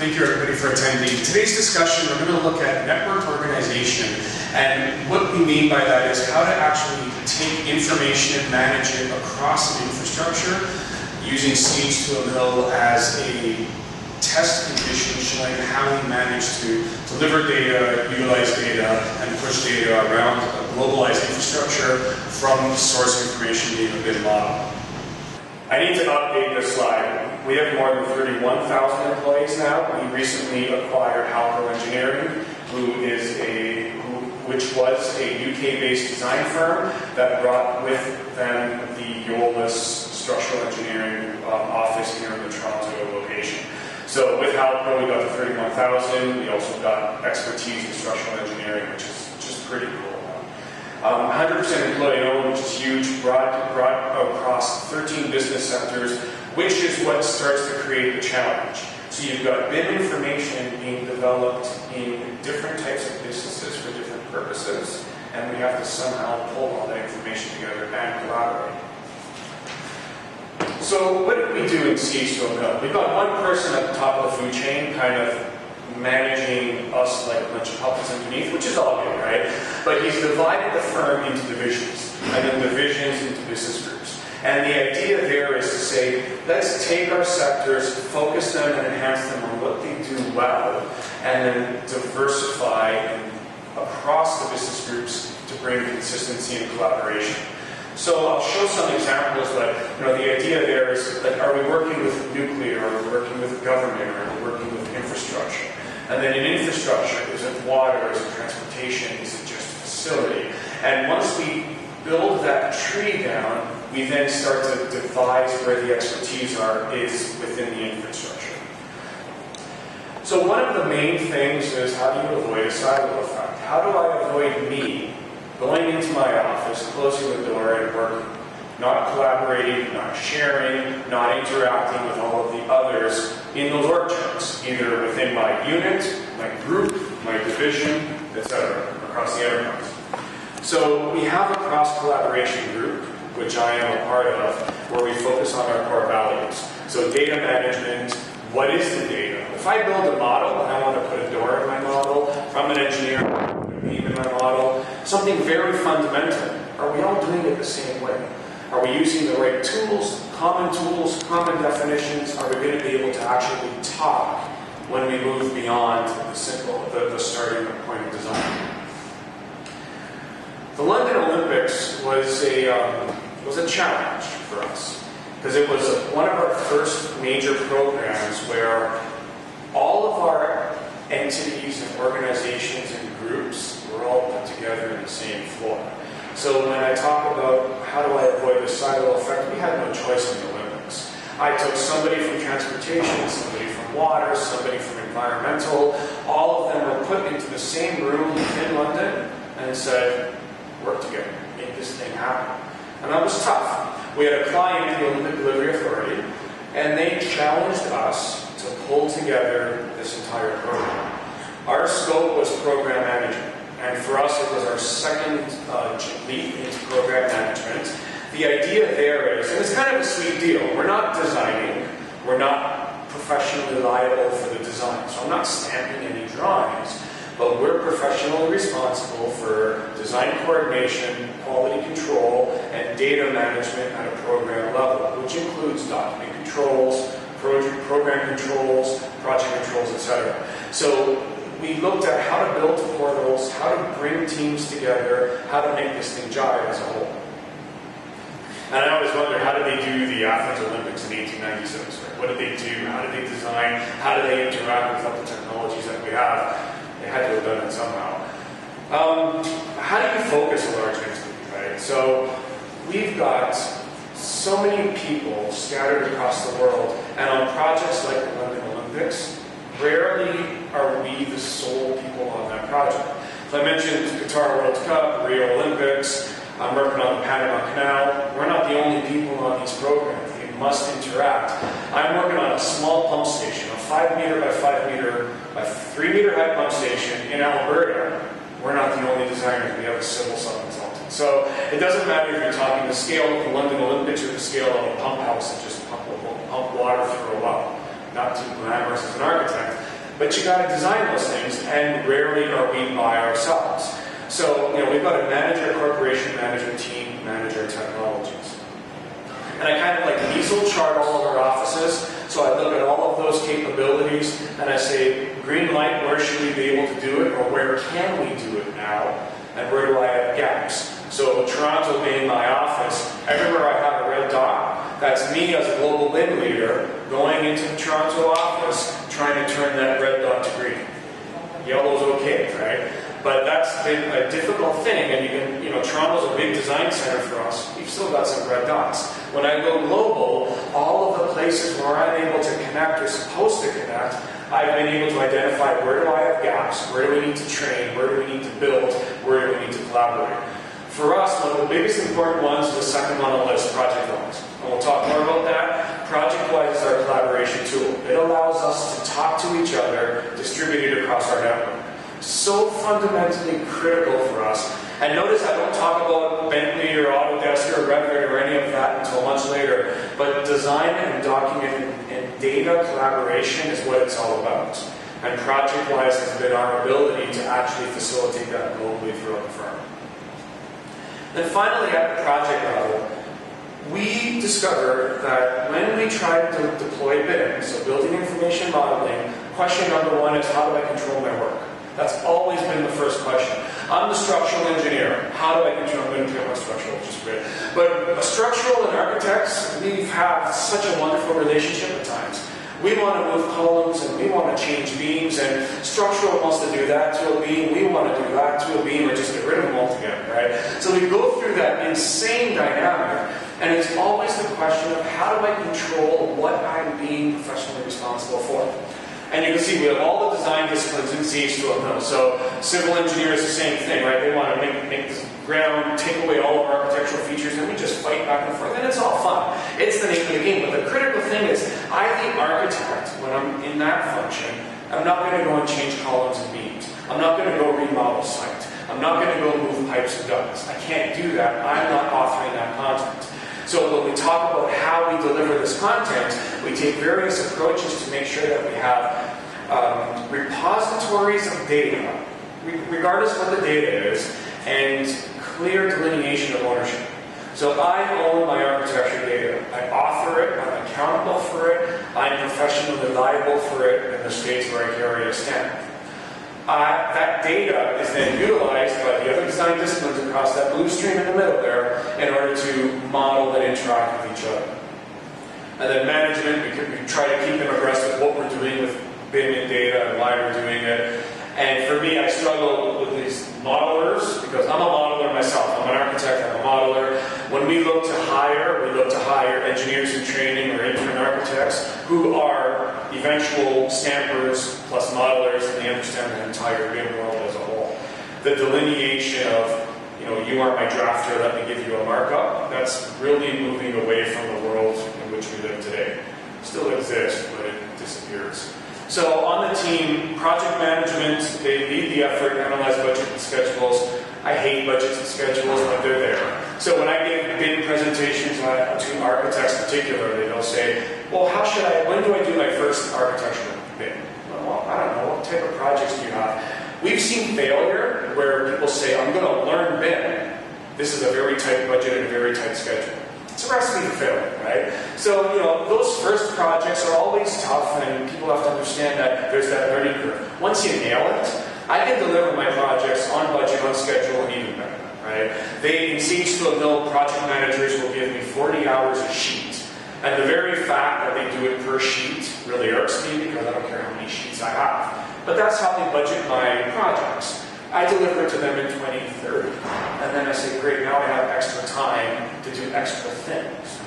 Thank you everybody for attending. Today's discussion, we're going to look at network organization, and what we mean by that is how to actually take information and manage it across an infrastructure using Siege2ML as a test condition showing how we manage to deliver data, utilize data, and push data around a globalized infrastructure from source information being a BIM model. I need to update this slide. We have more than 31,000 employees now. We recently acquired Halco Engineering, which was a UK-based design firm that brought with them the Eolus structural engineering office here in the Toronto location. So with Halco, we got to 31,000. We also got expertise in structural engineering, which is just pretty cool. 100% employee-owned, which is huge, brought across 13 business sectors, which is what starts to create the challenge. So you've got BIM information being developed in different types of businesses for different purposes, and we have to somehow pull all that information together and collaborate. So what did we do in Siege2ML? We've got one person at the top of the food chain, kind of managing us like a bunch of puppets underneath, which is all good, right? But he's divided the firm into divisions, and then divisions into business groups. And the idea there is to say, let's take our sectors, focus them and enhance them on what they do well, and then diversify across the business groups to bring consistency and collaboration. So I'll show some examples, but the idea there is, like, are we working with nuclear, are we working with government, or are we working with infrastructure? And then in infrastructure, is it water, is it transportation, is it just facility? And once we build that tree down, we then start to devise where the expertise is within the infrastructure. So one of the main things is, how do you avoid a silo effect? How do I avoid me going into my office, closing the door and working, not collaborating, not sharing, not interacting with all of the others in those org charts, either within my unit, my group, my division, etc., across the enterprise. So we have a cross-collaboration group, which I am a part of, where we focus on our core values. So data management, what is the data? If I build a model and I want to put a door in my model, if I'm an engineer, I want to put a beam in my model, something very fundamental. Are we all doing it the same way? Are we using the right tools, common definitions? Are we going to be able to actually talk when we move beyond the starting point of design? The London Olympics was a challenge for us, because it was one of our first major programs where all of our entities and organizations and groups were all put together in the same floor. So when I talk about how do I avoid the silo effect, we had no choice in the Olympics. I took somebody from transportation, somebody from water, somebody from environmental. All of them were put into the same room in London and said, work together, make this thing happen. And that was tough. We had a client, the Olympic Delivery Authority, and they challenged us to pull together this entire program. Our scope was program management. And for us, it was our second leap into program management. The idea there is, and it's kind of a sweet deal, we're not designing, we're not professionally liable for the design. So I'm not stamping any drawings, but we're professionally responsible for design coordination, quality control, and data management at a program level, which includes document controls, program controls, project controls, etc. So we looked at how to build portals, how to bring teams together, how to make this thing jive as a whole. And I always wonder, how did they do the Athens Olympics in 1896? Right? What did they do? How did they design? How did they interact with all the technologies that we have? They had to have done it somehow. How do you focus a large entity, right? So we've got so many people scattered across the world, and on projects like the London Olympics, rarely are we the sole people on that project. So I mentioned Qatar World Cup, Rio Olympics, I'm working on the Panama Canal. We're not the only people on these programs. We must interact. I'm working on a small pump station, a 5 meter by 5 meter by 3 meter high pump station in Alberta. We're not the only designers. We have a civil sub-consultant. So it doesn't matter if you're talking the scale of the London Olympics or the scale of a pump house that just pump water through a well. Not too glamorous as an architect, but you got to design those things, and rarely are we by ourselves. So, we've got a manager, corporation manager, team manager, technologies. And I kind of like easel chart all of our offices. So I look at all of those capabilities and I say, green light, where should we be able to do it, or where can we do it now, and where do I have gaps? So Toronto being my office, everywhere I have a red dot, that's me as a global BIM leader going into the Toronto office trying to turn that red dot to green. Yellow's okay, right? But that's been a difficult thing, and Toronto's a big design center for us. We've still got some red dots. When I go global, all of the places where I'm able to connect or supposed to connect, I've been able to identify where do I have gaps, where do we need to train, where do we need to build, where do we need to collaborate. For us, one of the biggest important ones is the second one on the list, ProjectWise. And we'll talk more about that. ProjectWise is our collaboration tool. It allows us to talk to each other, distributed across our network. So fundamentally critical for us. And notice I don't talk about Bentley or Autodesk or Revit or any of that until much later. But design and document and data collaboration is what it's all about. And ProjectWise has been our ability to actually facilitate that globally throughout the firm. Then finally, at the project level, we discovered that when we tried to deploy BIM, so building information modeling, question number one is, how do I control my work? That's always been the first question. I'm the structural engineer. How do I control? I'm going to get my structural, which is great. But structural and architects, we have such a wonderful relationship at times. We want to move columns and we want to change beams, and structural wants to do that to a beam. We want to do that to a beam, or just get rid of them altogether, right? So we go through that insane dynamic, and it's always the question of how do I control what I'm being professionally responsible for. And you can see we have all the design disciplines in CH2M. So civil engineers, the same thing, right? They want to make this ground, take away all of our architectural features, and we just fight back and forth, and it's all fun. It's the name of the game. But the critical thing is, I, the architect, when I'm in that function, I'm not going to go and change columns and beams. I'm not going to go remodel site. I'm not going to go move pipes and ducts. I can't do that. I'm not authoring that content. So when we talk about how we deliver this content, we take various approaches to make sure that we have repositories of data, regardless of what the data is, and clear delineation of ownership. So I own my architecture data. I author it, I'm accountable for it, I'm professionally liable for it in the states where I carry a stamp. That data is then utilized by the other design disciplines across that blue stream in the middle there in order to model and interact with each other. And then management, we try to keep them abreast of what we're doing with BIM and data and why we're doing it. And for me, I struggle with these modelers because I'm a modeler myself. I'm an architect, I'm a modeler. When we look to hire engineers in training or intern architects who are eventual stampers plus modelers, and they understand the entire BIM world as a whole. The delineation of, you are my drafter, let me give you a markup, that's really moving away from the world in which we live today. It still exists, but it disappears. So on the team, project management, they lead the effort, analyze budget and schedules. I hate budgets and schedules, but they're there. So when I give BIM presentations to architects particularly, they'll say, well, when do I do my first architectural BIM? Well, I don't know, what type of projects do you have? We've seen failure where people say, I'm going to learn BIM. This is a very tight budget and a very tight schedule. It's a recipe for failure, right? So, those first projects are always tough, and people have to understand that there's that learning curve. Once you nail it, I can deliver my projects on budget, on schedule, and even better, right? In CH2M, project managers will give me 40 hours a sheet. And the very fact that they do it per sheet really irks me because I don't care how many sheets I have. But that's how they budget my projects. I deliver it to them in 2030. And then I say, great, now I have extra time to do extra things.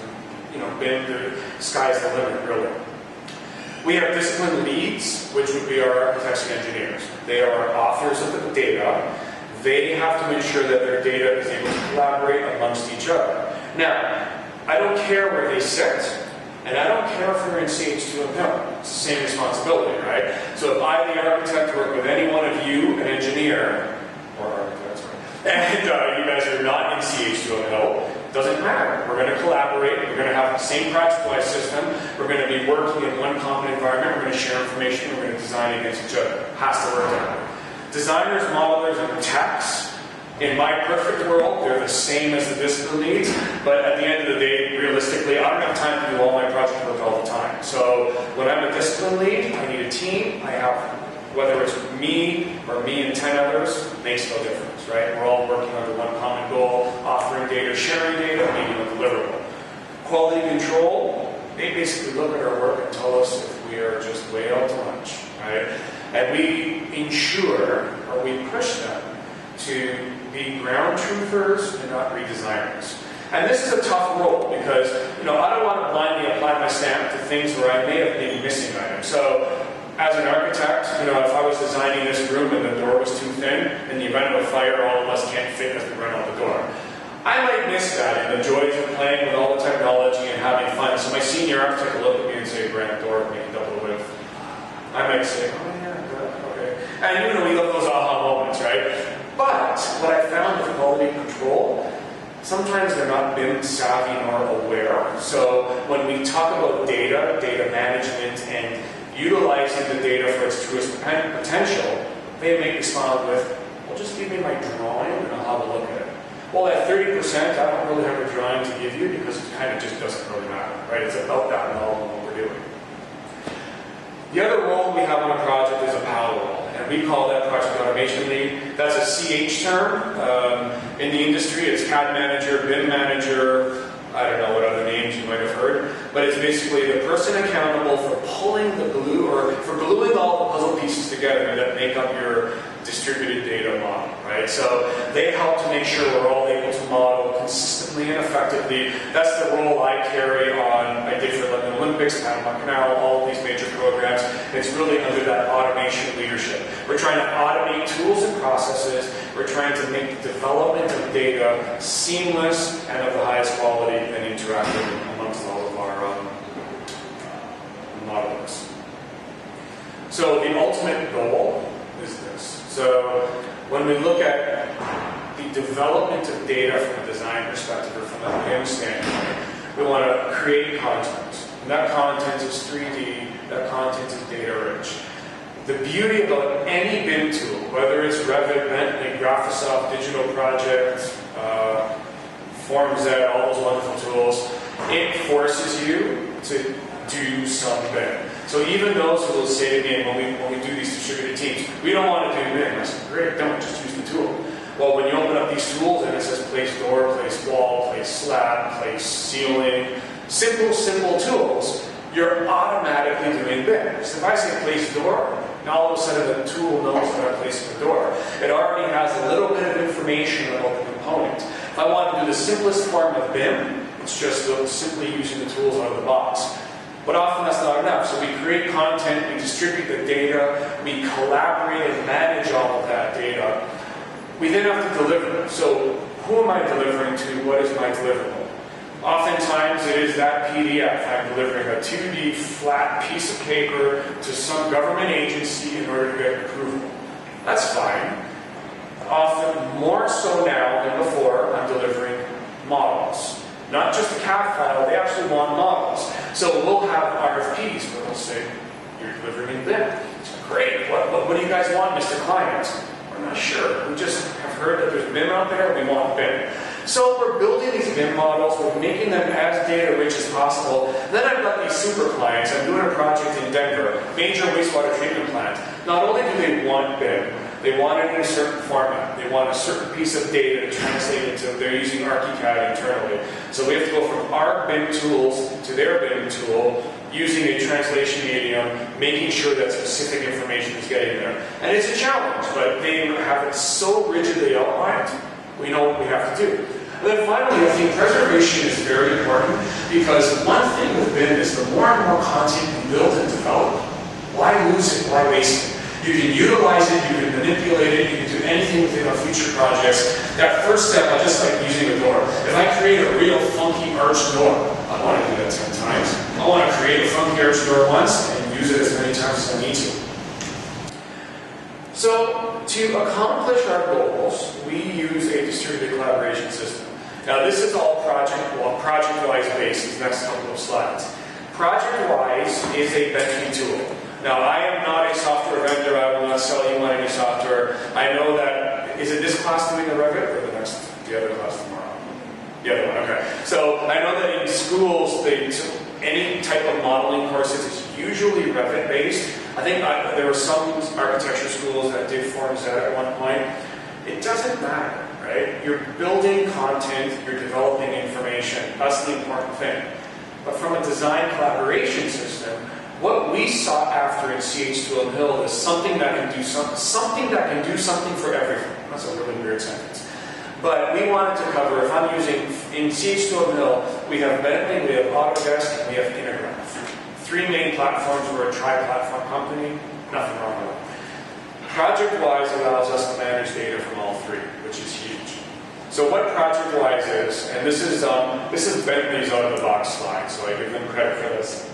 BIM, the sky's the limit, really. We have discipline leads, which would be our architects and engineers. They are authors of the data. They have to ensure that their data is able to collaborate amongst each other. Now, I don't care where they sit, and I don't care if they're in CH2M. It's the same responsibility, right? So if I, the architect, work with any one of you, an engineer, or architect, and you guys are not in CH2M, Doesn't matter. We're going to collaborate. We're going to have the same project-wise system. We're going to be working in one common environment. We're going to share information. We're going to design against each other. Has to work that way. Designers, modelers, and techs, in my perfect world, they're the same as the discipline leads, but at the end of the day, realistically, I don't have time to do all my project work all the time. So when I'm a discipline lead, I need a team. I have, whether it's me or me and 10 others, makes no difference, right? We're all working under one common goal, offering data, sharing data, making a deliverable. Quality control, they basically look at our work and tell us if we are just way out to lunch, right? And we ensure, or we push them to be ground truthers and not redesigners. And this is a tough role because, I don't want to blindly apply my stamp to things where I may have been missing items. So, as an architect, if I was designing this room and the door was too thin, in the event of a fire, all of us can't fit as we run out the door. I might miss that in the joys of playing with all the technology and having fun. So my senior architect will look at me and say, "Grant, door, make it double the width." I might say, "Oh yeah, okay." And we love those aha moments, right? But what I found with quality control, sometimes they're not BIM savvy nor aware. So when we talk about data management, and utilizing the data for its truest potential, they may respond with, "Well, just give me my drawing and I'll have a look at it." Well, at 30%, I don't really have a drawing to give you because it kind of just doesn't really matter, right? It's about that knowledge of what we're doing. The other role we have on a project is a power role, and we call that project automation lead. That's a CH term. In the industry, it's CAD manager, BIM manager, I don't know what other names you might have heard, but it's basically the person accountable for pulling the glue, or for gluing all the puzzle pieces together that make up your distributed data model, right? So they help to make sure we're all able to model consistently and effectively. That's the role I carry on. I did for the Olympics, Panama Canal, all of these major programs. It's really under that automation leadership. We're trying to automate tools and processes. We're trying to make the development of data seamless and of the highest quality and interactive amongst all of our modelers. So the ultimate goal is this. So when we look at the development of data from a design perspective or from a BIM standpoint, we want to create content. And that content is 3D, that content is data rich. The beauty about any BIM tool, whether it's Revit, Bentley, Graphisoft, Digital Project, FormZ, all those wonderful tools, it forces you to do some BIM. So even those who will say to me, when we do these distributed teams, we don't want to do BIM. I said, great, don't, just use the tool. Well, when you open up these tools and it says place door, place wall, place slab, place ceiling, simple tools, you're automatically doing BIM. So if I say place door, now all of a sudden the tool knows that I'm placing the door. It already has a little bit of information about the component. If I want to do the simplest form of BIM, it's just simply using the tools out of the box. But often that's not enough. So we create content, we distribute the data, we collaborate and manage all of that data. We then have to deliver. So who am I delivering to? What is my deliverable? Oftentimes it is that PDF. I'm delivering a 2D flat piece of paper to some government agency in order to get approval. That's fine. Often, more so now than before, I'm delivering models. Not just a CAD file, they actually want models. So we'll have RFPs where they'll say, you're delivering in BIM. Great, what do you guys want, Mr. Client? We're not sure. We just have heard that there's BIM out there, we want BIM. So we're building these BIM models, we're making them as data rich as possible. Then I've got these super clients. I'm doing a project in Denver, major wastewater treatment plant. Not only do they want BIM, they want it in a certain format. They want a certain piece of data to translate into, they're using ArchiCAD internally. So we have to go from our BIM tools to their BIM tool, using a translation medium, making sure that specific information is getting there. And it's a challenge, but they have it so rigidly outlined, we know what we have to do. And then finally, I think preservation is very important, because one thing with BIM is the more and more content you build and develop, why lose it, why waste it? You can utilize it, you can manipulate it, you can do anything within our future projects. That first step, I just like using a door. If I create a real funky arched door, I want to do that 10 times. I want to create a funky arched door once and use it as many times as I need to. So, to accomplish our goals, we use a distributed collaboration system. Now this is all project-wise based, these next couple of slides. Project-wise is a Bentley tool. Now I am not a software vendor, I will not sell you on any software. I know that, is it this class doing the Revit or the other class tomorrow? The other one, okay. So I know that in schools, any type of modeling courses is usually Revit based. I think there were some architecture schools that did Form Z at one point. It doesn't matter, right? You're building content, you're developing information. That's the important thing. But from a design collaboration system, what we sought after in CH2M Hill is something that can do something for everything. That's a really weird sentence. But we wanted to cover, if I'm using, in CH2M Hill, we have Bentley, we have Autodesk, and we have Intergraph. 3 main platforms. We're a tri-platform company. Nothing wrong with that. ProjectWise allows us to manage data from all 3, which is huge. So what ProjectWise is, and this is Bentley's out-of-the-box slide, so I give them credit for this.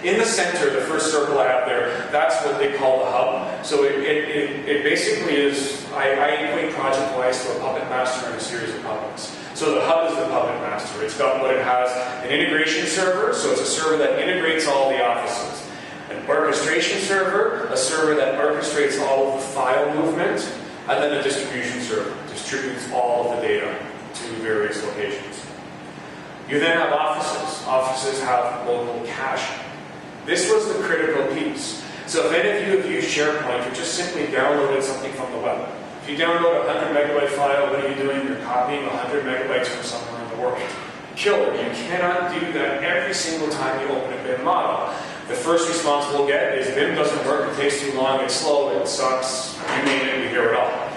In the center, the first circle I have there, that's what they call the hub. So it basically is, I equate ProjectWise to a puppet master and a series of puppets. So the hub is the puppet master. It's got what it has, an integration server, so it's a server that integrates all the offices. An orchestration server, a server that orchestrates all of the file movement, and then a distribution server, distributes all of the data to various locations. You then have offices. Offices have local caching. This was the critical piece. So if any of you have used SharePoint, you just simply downloaded something from the web. If you download a 100 megabyte file, what are you doing? You're copying 100 megabytes from somewhere in the world. Killer. You cannot do that every single time you open a BIM model. The first response we'll get is BIM doesn't work, it takes too long, it's slow, it sucks, you name it, we hear it all.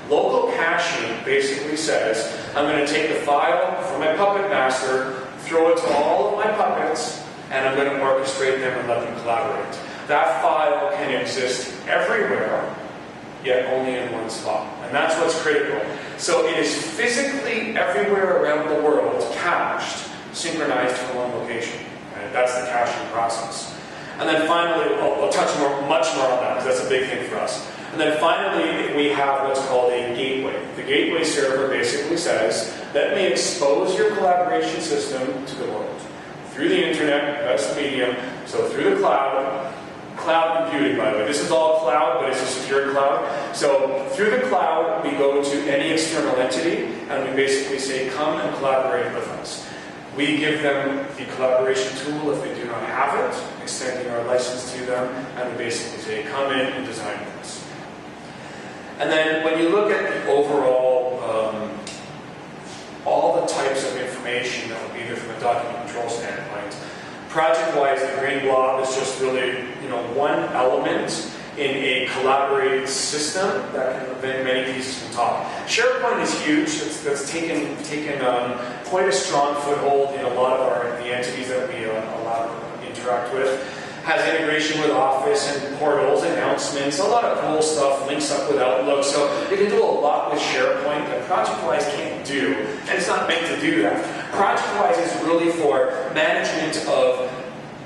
Local caching basically says, I'm going to take the file from my puppet master, throw it to all of my puppets, and I'm going to orchestrate them and let them collaborate. That file can exist everywhere, yet only in one spot. And that's what's critical. So it is physically everywhere around the world cached, synchronized from one location. Right? That's the caching process. And then finally, I'll touch much more on that because that's a big thing for us. And then finally, we have what's called a gateway. The gateway server basically says, let me expose your collaboration system to the world. Through the internet, that's the medium, so through the cloud computing, by the way. This is all cloud, but it's a secure cloud. So through the cloud, we go to any external entity, and we basically say, come and collaborate with us. We give them the collaboration tool if they do not have it, extending our license to them, and we basically say, come in and design with us. And then when you look at the overall, all the types of information that would be there from a document control standpoint, ProjectWise, the green blob is just really, one element in a collaborated system that can event many pieces from top. SharePoint is huge. That's taken quite a strong foothold in a lot of the entities that we allow to interact with. Has integration with Office and portals, announcements, a lot of cool stuff, links up with Outlook. So it can do a lot with SharePoint that ProjectWise can't do, and it's not meant to do that. ProjectWise is really for management of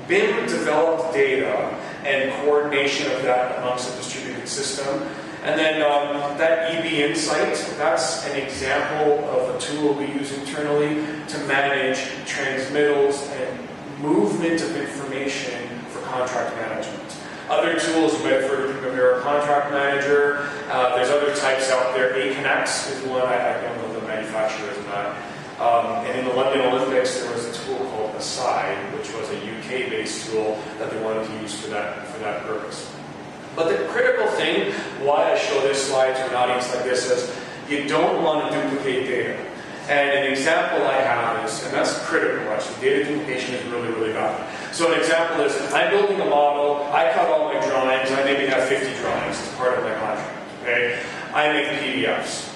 BIM-developed data and coordination of that amongst a distributed system. And then that EB Insight, that's an example of a tool we use internally to manage transmittals and movement of information for contract management. Other tools, you might have heard of Mirror Contract Manager. There's other types out there. AConX is one. I don't know the manufacturers of that. And in the London Olympics, there was a tool called Aside, which was a UK-based tool that they wanted to use for that purpose. But the critical thing, why I show this slide to an audience like this, is you don't want to duplicate data. And an example I have is, and that's critical actually, data duplication is really, really bad. So an example is, I'm building a model, I cut all my drawings, I maybe have 50 drawings as part of my contract, okay? I make PDFs.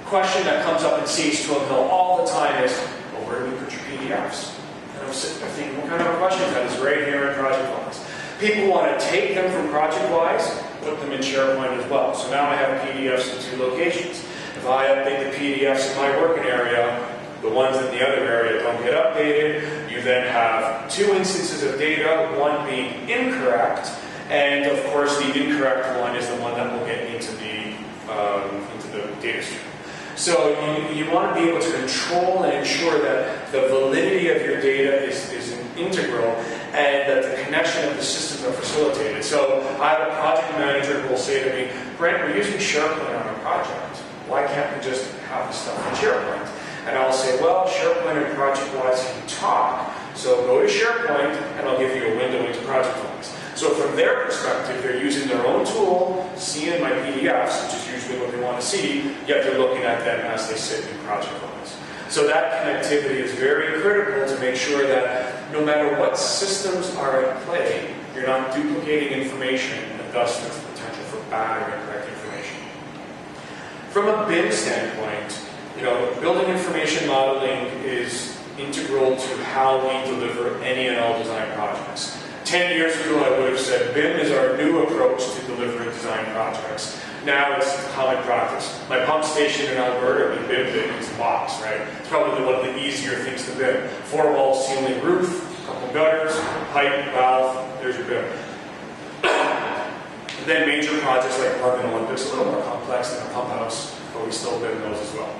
Question that comes up in CH2M Hill all the time is, well, where do we put your PDFs? And I'm sitting there thinking, what kind of a question is that? It's right here in ProjectWise. People want to take them from ProjectWise, put them in SharePoint as well. So now I have PDFs in 2 locations. If I update the PDFs in my working area, the ones in the other area don't get updated. You then have 2 instances of data, one being incorrect, and of course the incorrect one is the one that will get into the data stream. So you want to be able to control and ensure that the validity of your data is integral and that the connection of the systems are facilitated. So I have a project manager who will say to me, Brent, we're using SharePoint on our project. Why can't we just have the stuff in SharePoint? And I'll say, well, SharePoint and ProjectWise can talk. So go to SharePoint and I'll give you a window into ProjectWise. So from their perspective, they're using their own tool, seeing my PDFs, which is usually what they want to see, yet they're looking at them as they sit in ProjectWise. So that connectivity is very critical to make sure that no matter what systems are at play, you're not duplicating information, and thus there's the potential for bad or incorrect information. From a BIM standpoint, building information modeling is integral to how we deliver any and all design projects. 10 years ago, I would have said BIM is our new approach to delivering design projects. Now it's common practice. My pump station in Alberta, we BIM it, it's a box, right? It's probably one of the easier things to BIM. 4-wall ceiling roof, a couple gutters, pipe, valve, there's your BIM. Then major projects like London Olympics, a little more complex than a pump house, but we still BIM those as well.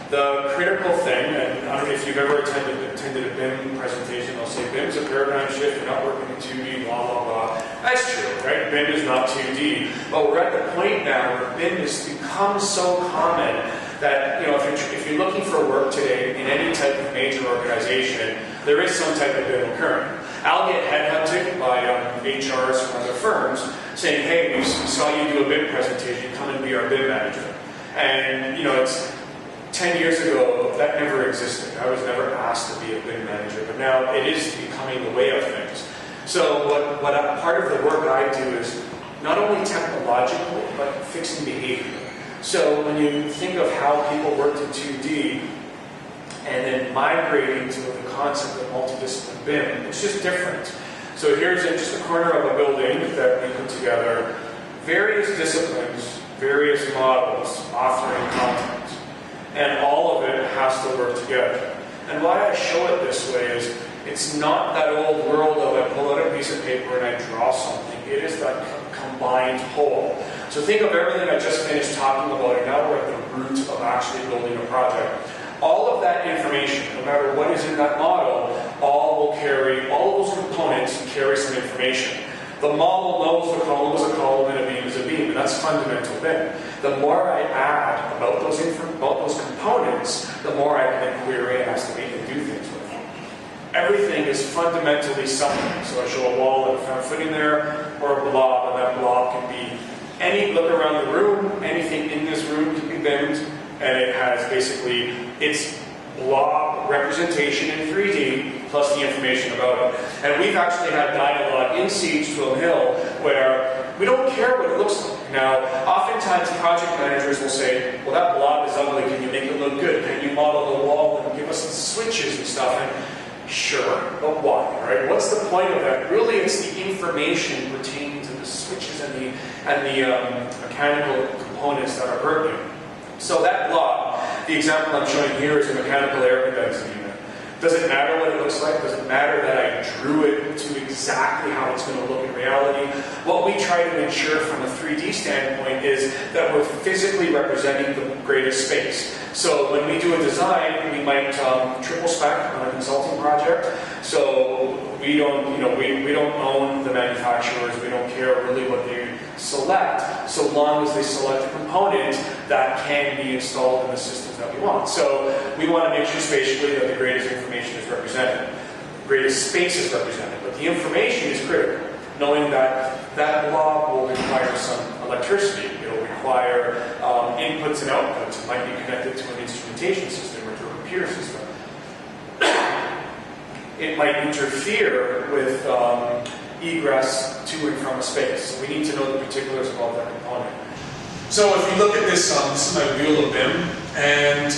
The critical thing, and I don't know if you've ever attended a BIM presentation, they'll say BIM's a paradigm shift, we're not working in 2D, blah, blah, blah. That's true, right? BIM is not 2D. But we're at the point now where BIM has become so common that, if you're looking for work today in any type of major organization, there is some type of BIM occurring. I'll get headhunted by HRs from other firms saying, hey, we saw you do a BIM presentation, come and be our BIM manager. And, it's 10 years ago, that never existed. I was never asked to be a BIM manager, but now it is becoming the way of things. So part of the work I do is not only technological, but fixing behavior. So when you think of how people worked in 2D, and then migrating to the concept of multidisciplinary BIM, it's just different. So here's just a corner of a building that we put together, various disciplines, various models, authoring content. And all of it has to work together. And why I show it this way is, it's not that old world of I pull out a piece of paper and I draw something. It is that combined whole. So think of everything I just finished talking about, and now we're at the root of actually building a project. All of that information, no matter what is in that model, all of those components carry some information. The model knows the column is a column and a beam is a beam, and that's fundamental BIM. The more I add about those components, the more I can query and estimate and do things with them. Everything is fundamentally something. So I show a wall and a found footing there, or a blob, and that blob can be any look around the room, anything in this room can be BIMmed, and it has basically its blob representation in 3D plus the information about it. And we've actually had dialogue in Siege to a Hill where we don't care what it looks like. Now, oftentimes project managers will say, well, that blob is ugly, can you make it look good? Can you model the wall and give us some switches and stuff? And sure, but why, right? What's the point of that? Really, it's the information pertaining to the switches and the mechanical components that are working. So that blob, the example I'm showing here is a mechanical air condensing unit. Does it matter what it looks like? Does it matter that I drew it to exactly how it's going to look in reality? What we try to ensure from a 3D standpoint is that we're physically representing the greatest space. So when we do a design, we might triple spec on a consulting project. So we don't, we don't own the manufacturers. We don't care really what they select, so long as they select a component that can be installed in the systems that we want. So we want to make sure spatially that the greatest information is represented, the greatest space is represented, but the information is critical. Knowing that that blob will require some electricity, it will require inputs and outputs. It might be connected to an instrumentation system or to a computer system. It might interfere with egress to and from a space. So we need to know the particulars about that component. So if you look at this, this is my wheel of BIM, and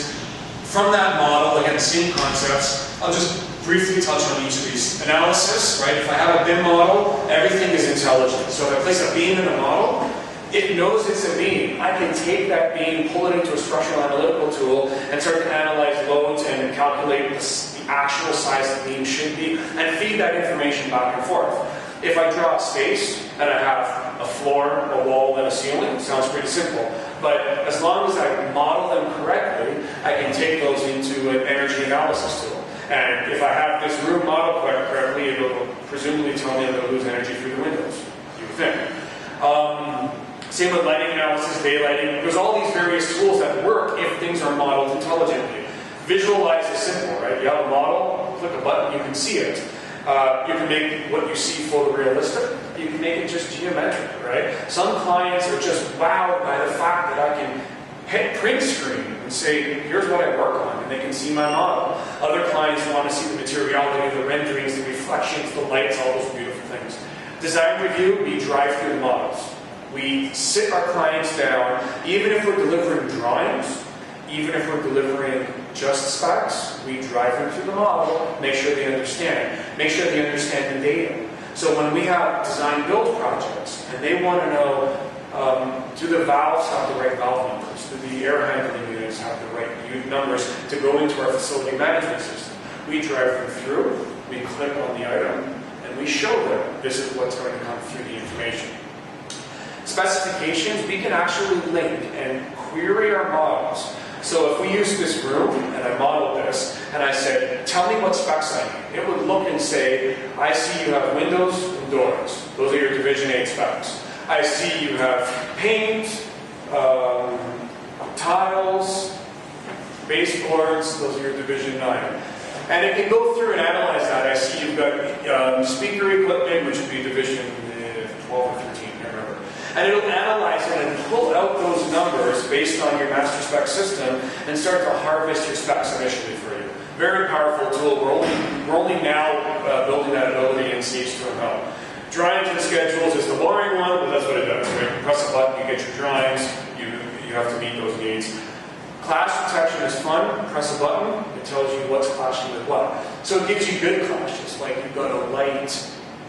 from that model, again, same concepts, I'll just briefly touch on each of these. Analysis, right? If I have a BIM model, everything is intelligent. So if I place a beam in a model, it knows it's a beam. I can take that beam, pull it into a structural analytical tool, and start to analyze loads and calculate the actual size the beam should be, and feed that information back and forth. If I draw a space and I have a floor, a wall, and a ceiling, it sounds pretty simple. But as long as I model them correctly, I can take those into an energy analysis tool. And if I have this room modeled correctly, it will presumably tell me I'm going to lose energy through the windows, you would think. Same with lighting analysis, daylighting. There's all these various tools that work if things are modeled intelligently. Visualize is simple, right? You have a model, click a button, you can see it. You can make what you see photorealistic. You can make it just geometric, right? Some clients are just wowed by the fact that I can hit print screen and say, here's what I work on, and they can see my model. Other clients want to see the materiality, the renderings, the reflections, the lights, all those beautiful things. Design review, we drive through the models. We sit our clients down, even if we're delivering drawings, even if we're delivering just specs, we drive them through the model, make sure they understand. Make sure they understand the data. So when we have design-build projects, and they want to know, do the valves have the right valve numbers? Do the air handling units have the right numbers to go into our facility management system? We drive them through, we click on the item, and we show them this is what's going to come through the information. Specifications, we can actually link and query our models. So if we use this room, and I modeled this, and I said, tell me what specs I need, it would look and say, I see you have windows and doors. Those are your Division 8 specs. I see you have paint, tiles, baseboards, those are your Division 9. And it can go through and analyze that. I see you've got speaker equipment, which would be Division 12 or 13, I remember. And it'll analyze it and pull out those numbers based on your master spec system and start to harvest your specs initially for you. Very powerful tool. We're only now building that ability in Sage 2.0. Drawings and schedules is the boring one, but that's what it does. Right? You press a button, you get your drawings, you have to meet those needs. Clash detection is fun. Press a button, it tells you what's clashing with what. So it gives you good clashes, like you've got a light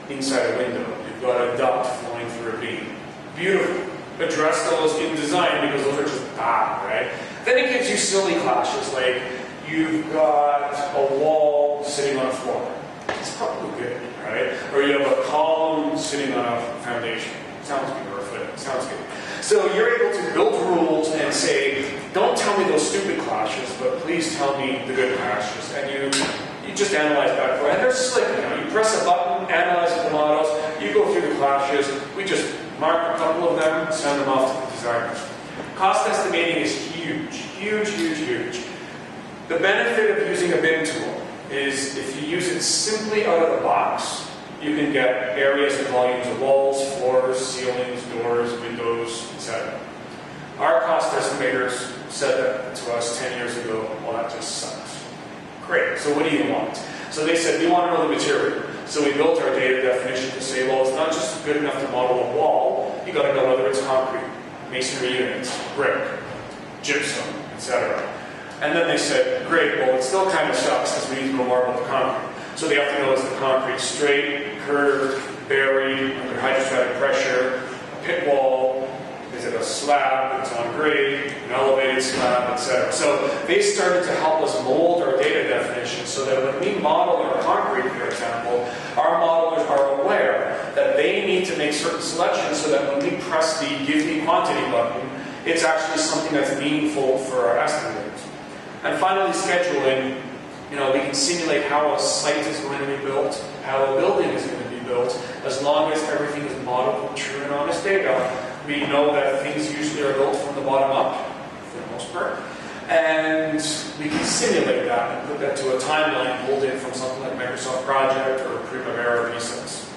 inside a window, you've got a duct flowing through a beam. Beautiful. Address those in design because those are just bad, right? Then it gives you silly clashes, like you've got a wall sitting on a floor. It's probably good, right? Or you have a column sitting on a foundation. Sounds good, or a foot. Sounds good. So you're able to build rules and say, don't tell me those stupid clashes, but please tell me the good clashes. And you just analyze that for it. And they're slick, you press a button, analyze the models, you go through the clashes, we just mark a couple of them, send them off to the designers. Cost estimating is huge, huge, huge, huge. The benefit of using a BIM tool is if you use it simply out of the box, you can get areas and volumes of walls, floors, ceilings, doors, windows, etc. Our cost estimators said that to us 10 years ago, well, that just sucks. Great, so what do you want? So they said, we want to know the material. So we built our data definition to say, well, it's not just good enough to model a wall, you got to know whether it's concrete, masonry units, brick, gypsum, etc. And then they said, great, well, it still kind of sucks because we need to know more about the concrete. So they have to know is the concrete straight, curved, buried, under hydrostatic pressure, a pit wall, is it a slab that's on grade, an elevated slab, etc. So they started to help us mold our data definition so that when we model our concrete, for example, our modelers are aware that they need to make certain selections so that when we press the give me quantity button, it's actually something that's meaningful for our estimators. And finally, scheduling. We can simulate how a site is going to be built, how a building is going to be built, as long as everything is modeled with true and honest data. We know that things usually are built from the bottom up, for the most part. And we can simulate that and put that to a timeline pulled in from something like Microsoft Project or Primavera Recess.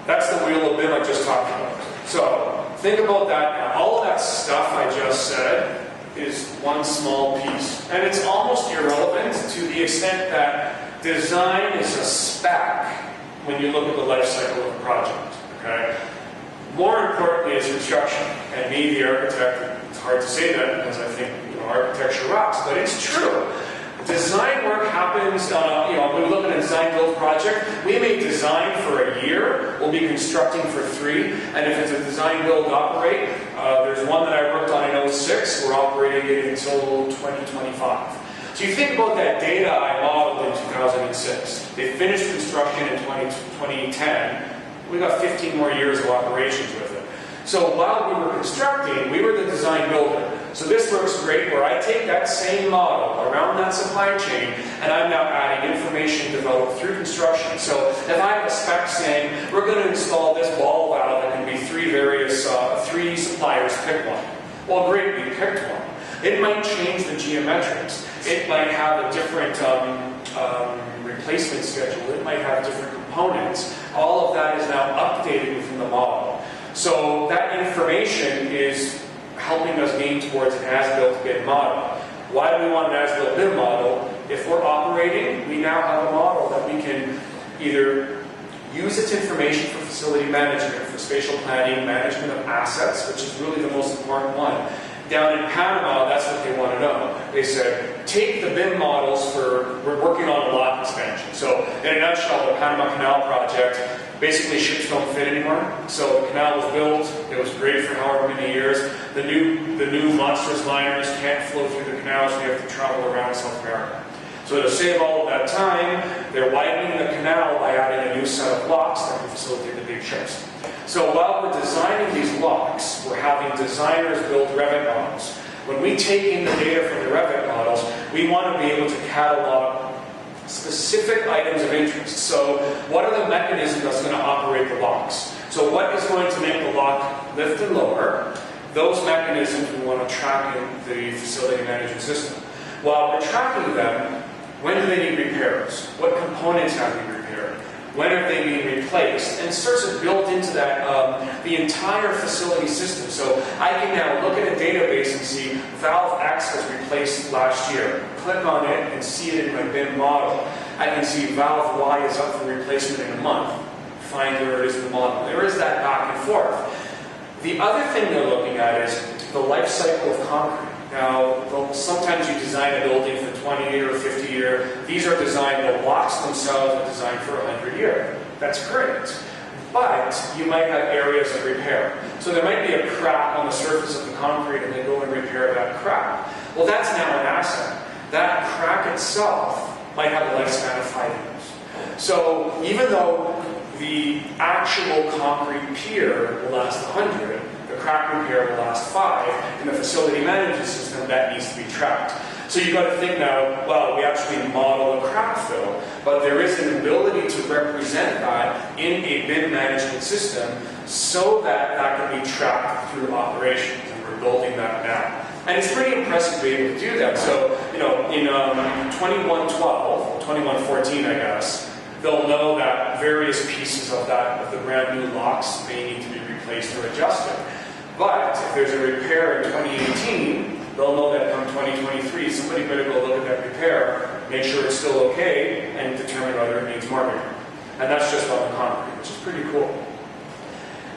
That's the wheel of BIM I just talked about. So think about that now. All of that stuff I just said is one small piece. And it's almost irrelevant to the extent that design is a spec when you look at the life cycle of a project. Okay? More importantly is construction. And me, the architect, it's hard to say that because I think architecture rocks, but it's true. Design work happens, when we look at a design-build project, we may design for a year, we'll be constructing for 3, and if it's a design-build-operate, there's one that I worked on in 06, we're operating it until 2025. So you think about that data I modeled in 2006. They finished construction in 2010. We got 15 more years of operations with it. So while we were constructing, we were the design builder. So this works great where I take that same model around that supply chain and I'm now adding information developed through construction. So if I have a spec saying we're going to install this ball valve that can be three suppliers, pick one. Well, great, we picked one. It might change the geometrics. It might have a different replacement schedule. It might have different components. All of that is now updated within the model. So that information is helping us gain towards an as-built BIM model. Why do we want an as-built BIM model? If we're operating, we now have a model that we can either use its information for facility management, for spatial planning, management of assets, which is really the most important one. Down in Panama, that's what they want to know. They said, take the BIM models we're working on a lot expansion. So in a nutshell, the Panama Canal project, basically ships don't fit anymore. So the canal was built, it was great for however many years. The new monstrous liners can't flow through the canal, so you have to travel around South America. So to save all of that time, they're widening the canal by adding a new set of locks that can facilitate the big ships. So while we're designing these locks, we're having designers build Revit models. When we take in the data from the Revit models, we want to be able to catalog specific items of interest. So what are the mechanisms that's going to operate the locks? So what is going to make the lock lift and lower? Those mechanisms we want to track in the facility management system. While we're tracking them, when do they need repairs? What components have to be repaired? When are they being replaced? And it starts to build into that the entire facility system. So I can now look at a database and see valve X was replaced last year. Click on it and see it in my BIM model. I can see valve Y is up for replacement in a month. Find where it is in the model. There is that back and forth. The other thing they're looking at is the life cycle of concrete. Now, sometimes you design a building for 20 year or 50 year. These are designed, the blocks themselves are designed for 100 year. That's great. But you might have areas of repair. So there might be a crack on the surface of the concrete and they go and repair that crack. Well, that's now an asset. That crack itself might have a lifespan of 5 years. So even though the actual concrete pier will last 100, the crack repair will last 5. In the facility management system, that needs to be tracked. So you've got to think now, well, we actually model a crack fill, but there is an ability to represent that in a BIM management system so that that can be tracked through operations, and we're building that now. And it's pretty impressive to be able to do that. So, you know, in 2112, 2114, I guess, they'll know that various pieces of the brand new locks may need to be replaced or adjusted. But if there's a repair in 2018, they'll know that come 2023, somebody better go look at that repair, make sure it's still okay, and determine whether it needs more repair. And that's just on the concrete, which is pretty cool.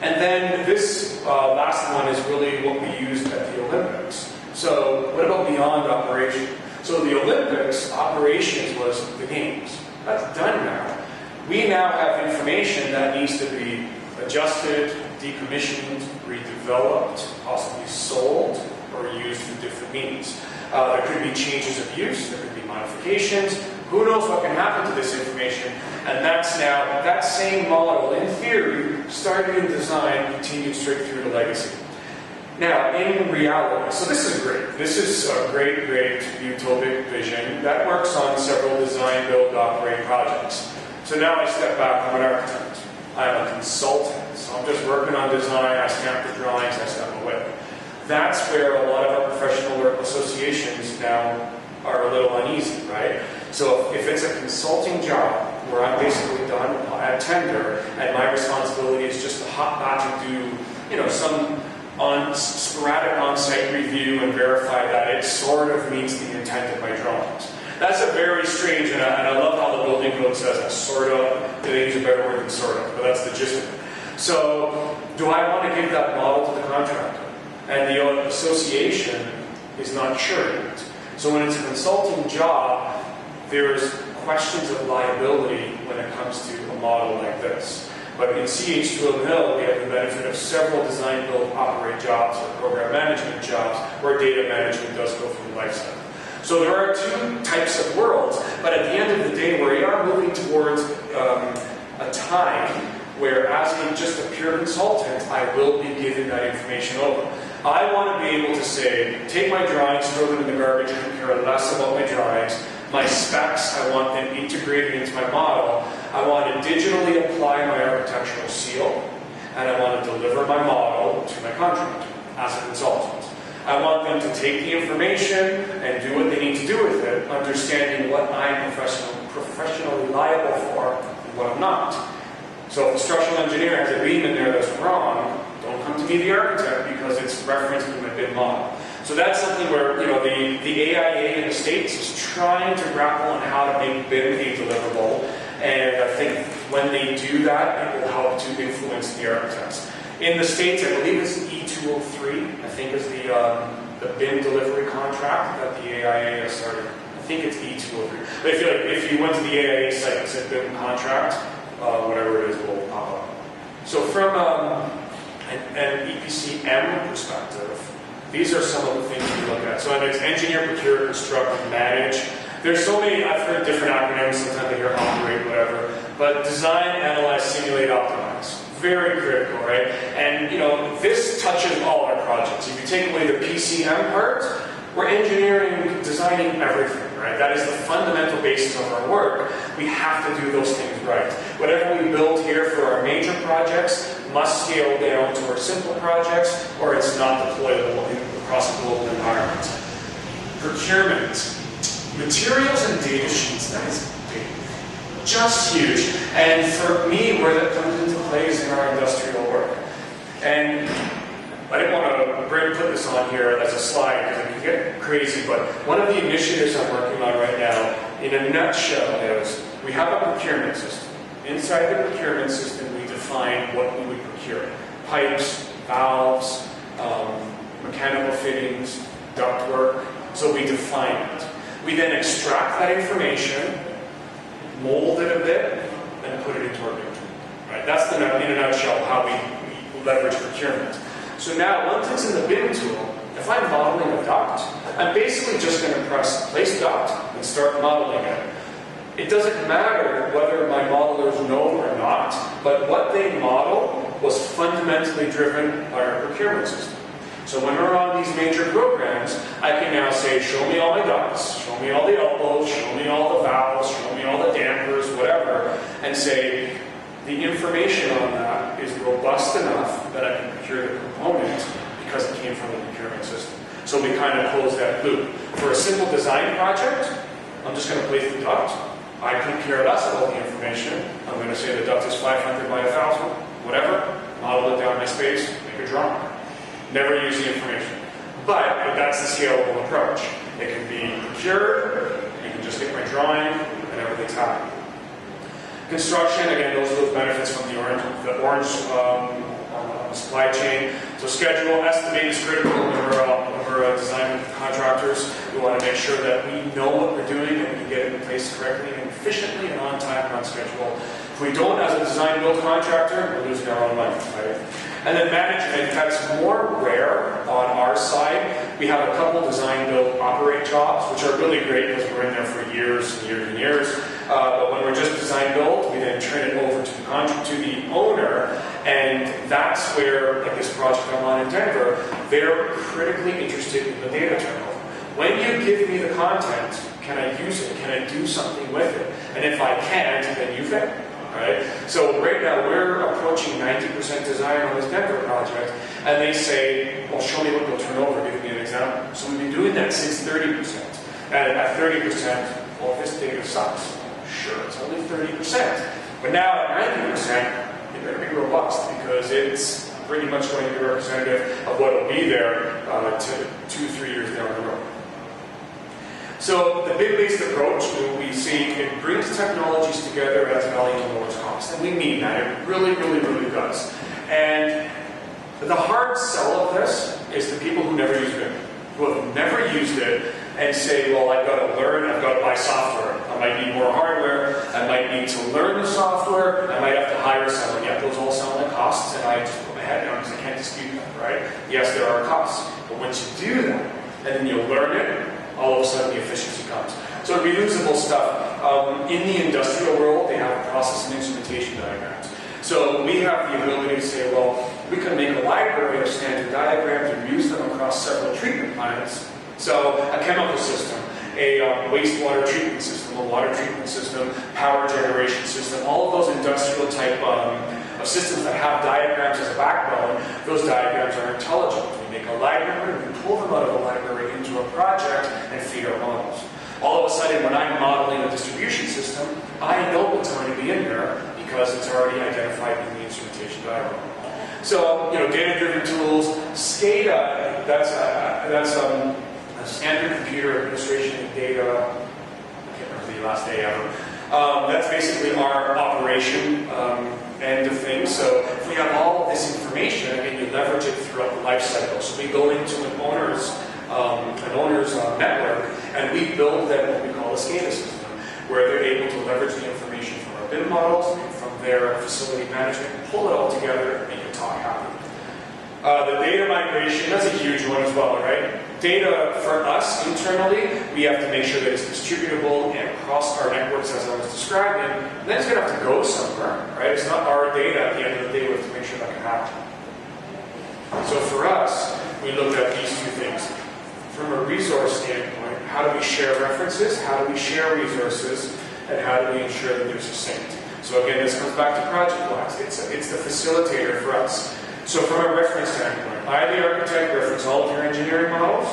And then this last one is really what we used at the Olympics. So what about beyond operation? So the Olympics, operations was the games. That's done now. We now have information that needs to be adjusted, decommissioned, redeveloped, possibly sold, or used for different means. There could be changes of use, there could be modifications. Who knows what can happen to this information? And that's now, that same model, in theory, started in design, continued straight through to legacy. Now, in reality, so this is great. This is a great, great utopic vision that works on several design, build, operate projects. So now I step back, I'm an architect. I'm a consultant, so I'm just working on design, I stamp the drawings, I step away. That's where a lot of our professional work associations now are a little uneasy, right? So if it's a consulting job where I'm basically done at tender, and my responsibility is just to hop back and do, some sporadic on-site review and verify that it sort of meets the intent of my drawings. That's a very strange, and I love how the building code says that, sort of. They use a better word than sort of, but that's the gist of it. So, do I want to give that model to the contractor? And the association is not sure yet. So when it's a consulting job, there's questions of liability when it comes to a model like this. But in CH2M Hill, we have the benefit of several design, build, operate jobs or program management jobs where data management does go through the life cycle. So there are two types of worlds, but at the end of the day, we are moving towards a time where, as just a pure consultant, I will be giving that information over. I want to be able to say, take my drawings, throw them in the garbage, I don't care less about my drawings. My specs, I want them integrated into my model. I want to digitally apply my architectural seal, and I want to deliver my model to my contractor as a consultant. I want them to take the information and do what they need to do with it, understanding what I'm professionally liable for and what I'm not. So if a structural engineer has a beam in there that's wrong, don't come to me, the architect, because it's referenced in my BIM model. So that's something where, you know, the AIA in the States is trying to grapple on how to make BIM a deliverable, and I think when they do that, it will help to influence the architects. In the States, I believe it's E203, I think is the BIM delivery contract that the AIA has started. I think it's E203. But if you went to the AIA site and said BIM contract, whatever it is will pop up. So from an EPCM perspective, these are some of the things we look at. So it's engineer, procure, construct, manage. There's so many, I've heard different acronyms, sometimes I hear operate, whatever. But design, analyze, simulate, optimize. Very critical, right? And you know, this touches all our projects. If you take away the PCM part, we're engineering, designing everything, right? That is the fundamental basis of our work. We have to do those things right. Whatever we build here for our major projects must scale down to our simple projects, or it's not deployable across a global environment. Procurement. Materials and data sheets, that is big. Just huge. And for me, where that comes into play is in our industrial work. And I didn't want to put this on here as a slide because it can get crazy, but one of the initiatives I'm working on right now, in a nutshell, is we have a procurement system. Inside the procurement system, we define what we would procure. Pipes, valves, mechanical fittings, ductwork. So we define it. We then extract that information, mold it a bit, and put it into our BIM tool. Right? That's in a nutshell how we leverage procurement. So now, once it's in the BIM tool, if I'm modeling a duct, I'm basically just going to press place duct and start modeling it. It doesn't matter whether my modelers know or not, but what they model was fundamentally driven by our procurement system. So when we're on these major programs, I can now say, show me all my ducts, show me all the elbows, show me all the valves, show me all the dampers, whatever, and say, the information on that is robust enough that I can procure the component because it came from the procurement system. So we kind of close that loop. For a simple design project, I'm just going to place the duct. I couldn't care less about the information. I'm going to say the duct is 500 by 1,000, whatever. Model it down my space, make a drawing. Never use the information. But that's the scalable approach. It can be procured, you can just get my drawing, and everything's happy. Construction, again, those are those benefits from the orange supply chain. So schedule, estimate is critical when we're designing contractors. We want to make sure that we know what we're doing and we can get it in place correctly and efficiently and on time and on schedule. If we don't, as a design build contractor, we're losing our own money, right? And then management, that's more rare on our side. We have a couple design build operate jobs, which are really great because we're in there for years and years and years. But when we're just design build, we then turn it over to the owner, and that's where, like this project I'm on in Denver, they're critically interested in the data turnover. When you give me the content, can I use it? Can I do something with it? And if I can't, then you fail. Right? So right now we're approaching 90% design on this Denver project, and they say, well, show me what you'll turn over, give me an example. So we've been doing that since 30%. And at 30%, well, this data sucks. Sure, it's only 30%. But now at 90%, it better be robust because it's pretty much going to be representative of what will be there to 2-3 years down the road. So the BIM-based approach, we see it brings technologies together at value and lowers cost. And we mean that. It really, really, really does. And the hard sell of this is the people who never use BIM, who have never used it and say, well, I've got to learn, I've got to buy software. I might need more hardware, I might need to learn the software, I might have to hire someone. Yeah, those all sound like costs, and I just put my head down because I can't dispute that, right? Yes, there are costs. But once you do that, and then you learn it, all of a sudden the efficiency comes. So reusable stuff. In the industrial world, they have process and instrumentation diagrams. So we have the ability to say, well, we can make a library of standard diagrams and use them across several treatment plants. So a chemical system, a wastewater treatment system, a water treatment system, power generation system, all of those industrial type of systems that have diagrams as a backbone, those diagrams are intelligent. We make a library, we pull them out of a library into a project and feed our models. All of a sudden, when I'm modeling a distribution system, I know what's going to be in there because it's already identified in the instrumentation diagram. So, data-driven tools, SCADA, that's a standard computer administration and data. I can't remember the last day ever. That's basically our operation end of things. So if we have all of this information, again, you leverage it throughout the life cycle. So we go into an owner's network, and we build them what we call a SCADA system, where they're able to leverage the information from our BIM models and from their facility management, pull it all together, and make it talk happen. The data migration, that's a huge one as well, right? Data for us internally, we have to make sure that it's distributable and across our networks as I was describing, and then it's going to have to go somewhere, right? It's not our data at the end of the day, we have to make sure that can happen. So for us, we looked at these two things. From a resource standpoint, how do we share references, how do we share resources, and how do we ensure that they're succinct? So again, this comes back to ProjectWise. It's the facilitator for us. So from a reference standpoint, I, the architect, reference all of your engineering models.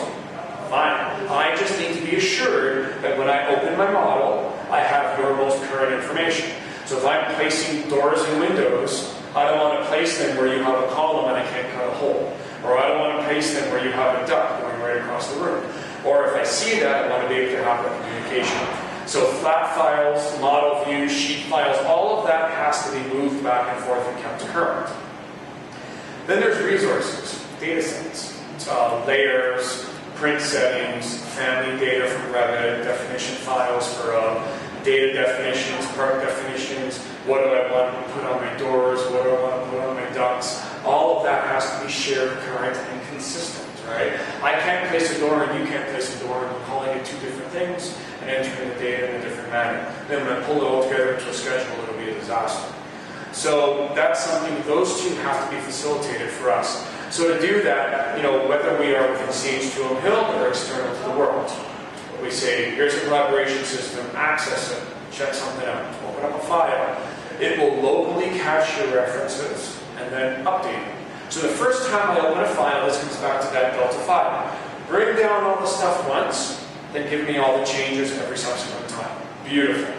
Fine. I just need to be assured that when I open my model, I have your most current information. So if I'm placing doors and windows, I don't want to place them where you have a column and I can't cut a hole. Or I don't want to place them where you have a duct going right across the room. Or if I see that, I want to be able to have that communication. So flat files, model views, sheet files, all of that has to be moved back and forth and kept current. Then there's resources, data sets, layers, print settings, family data from Revit, definition files for data definitions, part definitions, what do I want to put on my doors, what do I want to put on my ducts. All of that has to be shared, current, and consistent, right? I can't place a door and you can't place a door, and I'm calling it two different things and entering the data in a different manner. Then when I pull it all together into a schedule, it'll be a disaster. So that's something, those two have to be facilitated for us. So to do that, whether we are within CH2M Hill or external to the world, we say, here's a collaboration system, access it, check something out, open up a file. It will locally cache your references and then update them. So the first time I open a file, this comes back to that Delta file. Bring down all the stuff once, then give me all the changes every subsequent time. Beautiful.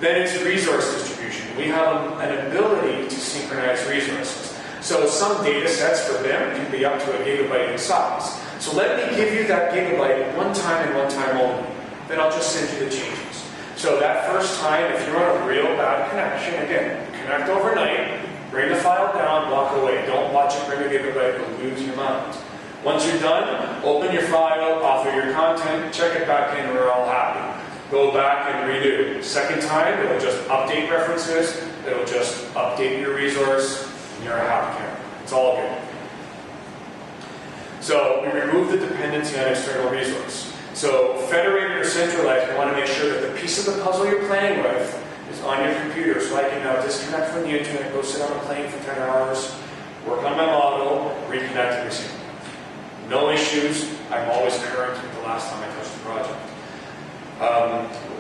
Then it's resource distribution. We have an ability to synchronize resources. So some data sets for BIM can be up to a gigabyte in size. So let me give you that gigabyte one time and one time only. Then I'll just send you the changes. So that first time, if you're on a real bad connection, again, connect overnight, bring the file down, walk away. Don't watch it bring a gigabyte, you'll lose your mind. Once you're done, open your file, author your content, check it back in, we're all happy. Go back and redo. Second time, it'll just update references, it'll just update your resource, and you're a happy camper. It's all good. So we remove the dependency on external resource. So federated or centralized, we want to make sure that the piece of the puzzle you're playing with is on your computer, so I can now disconnect from the internet, go sit on a plane for 10 hours, work on my model, reconnect every single month. No issues. I'm always current with the last time I touched the project.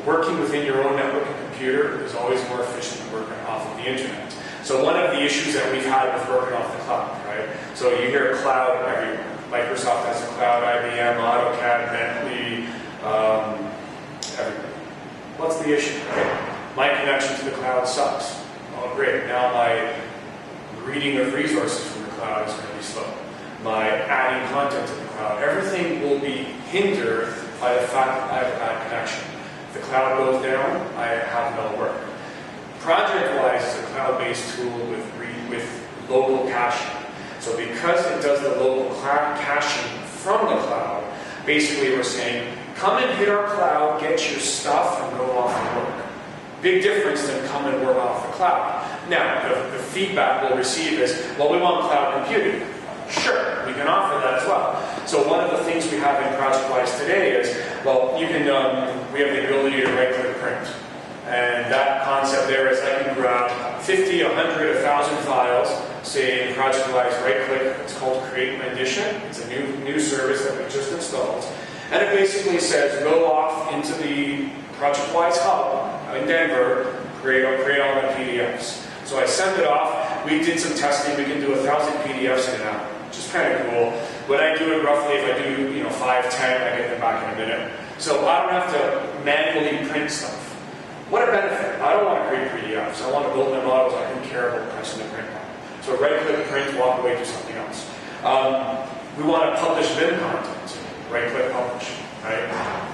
Working within your own network and computer is always more efficient than working off of the internet. So one of the issues that we've had with working off the cloud, right? So you hear cloud everywhere. Microsoft has a cloud, IBM, AutoCAD, Bentley, everywhere. What's the issue, right? My connection to the cloud sucks. Oh, great. Now my reading of resources from the cloud is going to be slow. My adding content to the cloud, everything will be hindered by the fact that I have a bad connection. If the cloud goes down, I have no work. ProjectWise is a cloud-based tool with local caching. So because it does the local caching from the cloud, basically we're saying, come and hit our cloud, get your stuff, and go off and work. Big difference than come and work off the cloud. Now, the feedback we'll receive is, well, we want cloud computing. Sure, we can offer that as well. So one of the things we have in ProjectWise today is Well, you can, we have the ability to right-click print. And that concept there is I can grab 50, 100, 1,000 files, say in ProjectWise, right-click, it's called Create Rendition. It's a new service that we just installed. And it basically says, go off into the ProjectWise hub in Denver, create all the PDFs. So I send it off. We did some testing. We can do 1,000 PDFs in an hour, which is kind of cool. When I do it roughly, if I do 5, 10, I get them back in a minute. So I don't have to manually print stuff. What a benefit. I don't want to create PDFs. I want to build my models. I don't care about pressing the print button. So right-click print, walk away, do something else. We want to publish BIM content. Right-click publish. Right?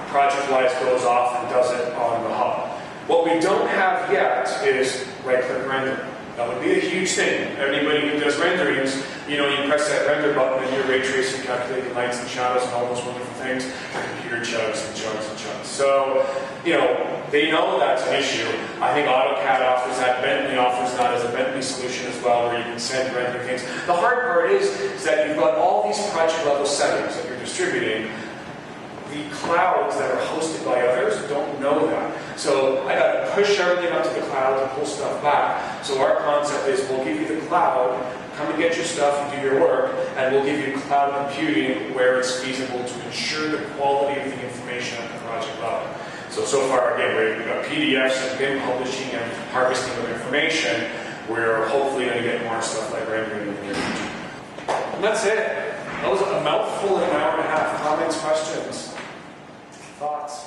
ProjectWise goes off and does it on the hub. What we don't have yet is right-click render. That would be a huge thing. Anybody who does renderings, you press that render button and you're ray tracing, calculating lights and shadows and all those wonderful things. The computer chugs and chugs and chugs. So, they know that's an issue. I think AutoCAD offers that. Bentley offers that as a Bentley solution as well, where you can send render things. The hard part is that you've got all these project level settings that you're distributing. The clouds that are hosted by others don't know that. So I got to push everything up to the cloud to pull stuff back. So our concept is we'll give you the cloud, come and get your stuff and do your work, and we'll give you cloud computing where it's feasible to ensure the quality of the information at the project level. So far, again, we've got PDFs and BIM publishing and harvesting of information. We're hopefully going to get more stuff like rendering in the near future. And that's it. That was a mouthful in an hour and a half. Comments, questions, thoughts?